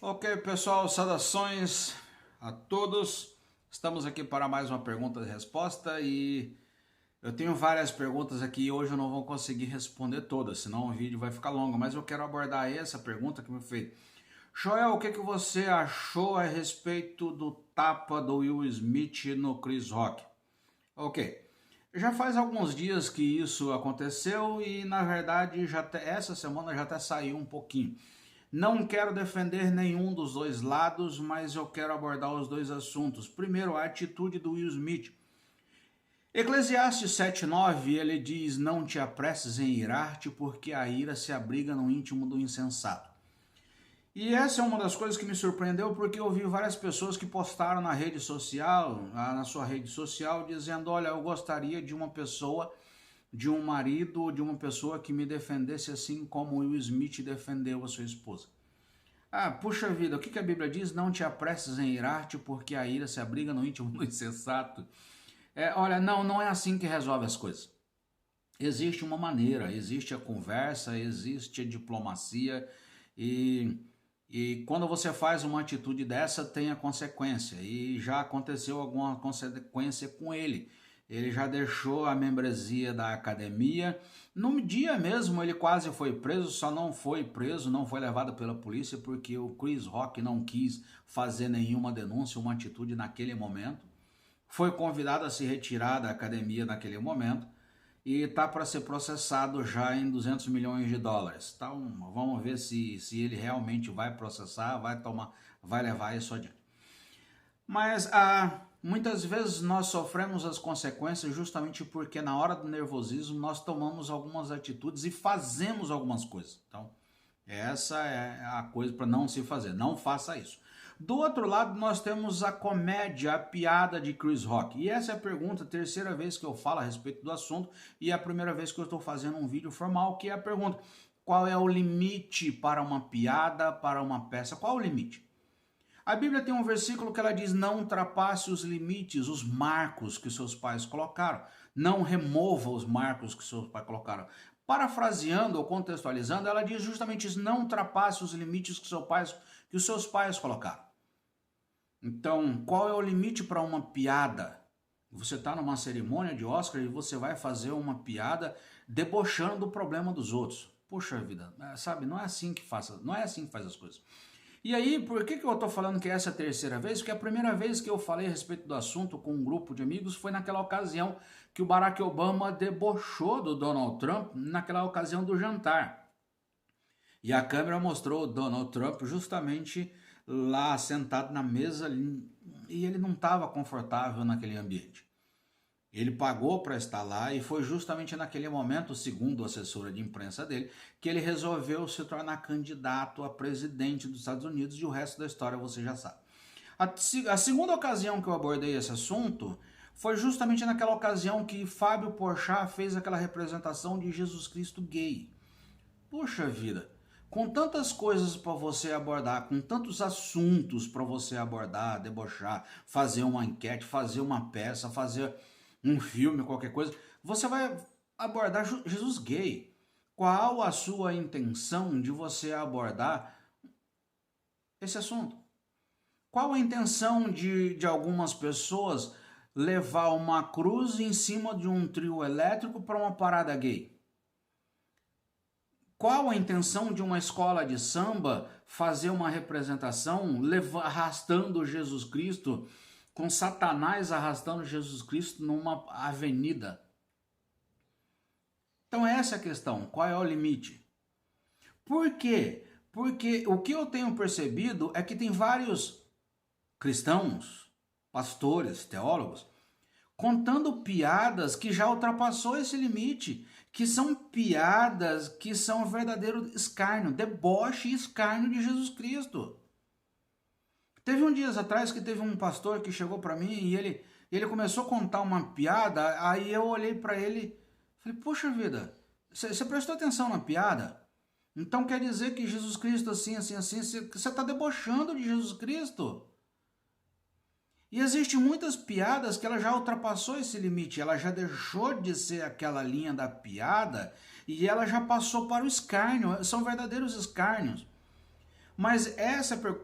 Ok, pessoal, saudações a todos. Estamos aqui para mais uma pergunta e resposta e eu tenho várias perguntas aqui e hoje eu não vou conseguir responder todas, senão o vídeo vai ficar longo, mas eu quero abordar essa pergunta que me fez. Joel, o que você achou a respeito do tapa do Will Smith no Chris Rock? Ok, já faz alguns dias que isso aconteceu e na verdade essa semana já até saiu um pouquinho. Não quero defender nenhum dos dois lados, mas eu quero abordar os dois assuntos. Primeiro, a atitude do Will Smith. Eclesiastes 7:9, ele diz: Não te apresses em irar-te, porque a ira se abriga no íntimo do insensato. E essa é uma das coisas que me surpreendeu, porque eu vi várias pessoas que postaram na rede social, na sua rede social, dizendo: olha, eu gostaria de uma pessoa, de um marido, de uma pessoa que me defendesse assim como Will Smith defendeu a sua esposa. Ah, puxa vida, o que a Bíblia diz? Não te apresses em irar-te, porque a ira se abriga no íntimo do insensato. Olha, não é assim que resolve as coisas. Existe uma maneira, existe a conversa, existe a diplomacia e quando você faz uma atitude dessa, tem a consequência. E já aconteceu alguma consequência com ele. Ele já deixou a membresia da academia. No dia mesmo ele quase foi preso, só não foi preso, não foi levado pela polícia porque o Chris Rock não quis fazer nenhuma denúncia, uma atitude naquele momento. Foi convidado a se retirar da academia naquele momento e está para ser processado já em 200 milhões de dólares. Então vamos ver se ele realmente vai processar, vai levar isso adiante. Mas muitas vezes nós sofremos as consequências justamente porque na hora do nervosismo nós tomamos algumas atitudes e fazemos algumas coisas. Então essa é a coisa para não se fazer, não faça isso. Do outro lado, nós temos a comédia, a piada de Chris Rock. E essa é a pergunta, a terceira vez que eu falo a respeito do assunto e é a primeira vez que eu estou fazendo um vídeo formal, que é a pergunta: qual é o limite para uma piada, para uma peça? Qual é o limite? A Bíblia tem um versículo que ela diz: não ultrapasse os limites, os marcos que seus pais colocaram. Não remova os marcos que seus pais colocaram. Parafraseando ou contextualizando, ela diz justamente isso: não ultrapasse os limites que os seus pais colocaram. Então, qual é o limite para uma piada? Você está numa cerimônia de Oscar e você vai fazer uma piada debochando do problema dos outros. Poxa vida, sabe, não é assim que faz as coisas. E aí, por que eu estou falando que essa é a terceira vez? Porque a primeira vez que eu falei a respeito do assunto com um grupo de amigos foi naquela ocasião que o Barack Obama debochou do Donald Trump, naquela ocasião do jantar. E a câmera mostrou o Donald Trump justamente lá sentado na mesa e ele não estava confortável naquele ambiente. Ele pagou para estar lá e foi justamente naquele momento, segundo a assessora de imprensa dele, que ele resolveu se tornar candidato a presidente dos Estados Unidos e o resto da história você já sabe. A segunda ocasião que eu abordei esse assunto foi justamente naquela ocasião que Fábio Porchat fez aquela representação de Jesus Cristo gay. Puxa vida, com tantas coisas para você abordar, com tantos assuntos para você abordar, debochar, fazer uma enquete, fazer uma peça, fazer um filme, qualquer coisa, você vai abordar Jesus gay. Qual a sua intenção de você abordar esse assunto? Qual a intenção de algumas pessoas levar uma cruz em cima de um trio elétrico para uma parada gay? Qual a intenção de uma escola de samba fazer uma representação arrastando Jesus Cristo, com Satanás arrastando Jesus Cristo numa avenida? Então essa é a questão, qual é o limite? Por quê? Porque o que eu tenho percebido é que tem vários cristãos, pastores, teólogos, contando piadas que já ultrapassou esse limite, que são piadas que são verdadeiro escárnio, deboche e escárnio de Jesus Cristo. Teve um dias atrás que teve um pastor que chegou para mim e ele começou a contar uma piada, aí eu olhei para ele e falei: poxa vida, você prestou atenção na piada? Então quer dizer que Jesus Cristo assim, você está debochando de Jesus Cristo? E existem muitas piadas que ela já ultrapassou esse limite, ela já deixou de ser aquela linha da piada e ela já passou para o escárnio, são verdadeiros escárnios. Mas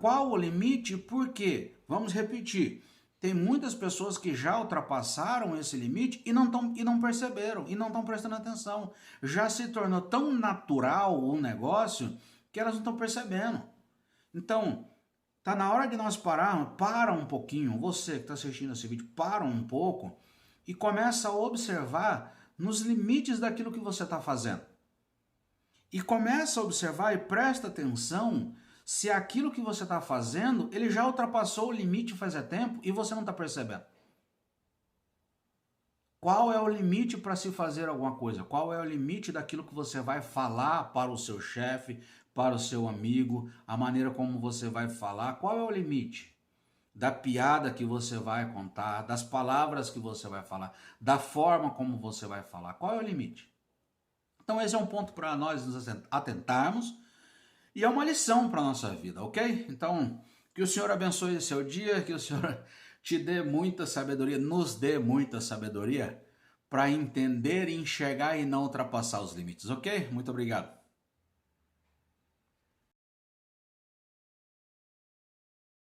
qual o limite? Por quê? Vamos repetir. Tem muitas pessoas que já ultrapassaram esse limite e não perceberam, e não estão prestando atenção. Já se tornou tão natural o negócio que elas não estão percebendo. Então, tá na hora de nós pararmos, para um pouquinho, você que está assistindo esse vídeo, para um pouco e começa a observar nos limites daquilo que você está fazendo. E começa a observar e presta atenção se aquilo que você está fazendo, ele já ultrapassou o limite faz tempo e você não está percebendo. Qual é o limite para se fazer alguma coisa? Qual é o limite daquilo que você vai falar para o seu chefe, para o seu amigo, a maneira como você vai falar? Qual é o limite? Da piada que você vai contar, das palavras que você vai falar, da forma como você vai falar. Qual é o limite? Então esse é um ponto para nós nos atentarmos e é uma lição para a nossa vida, ok? Então, que o Senhor abençoe o seu dia, que o Senhor te dê muita sabedoria, nos dê muita sabedoria para entender, enxergar e não ultrapassar os limites, ok? Muito obrigado.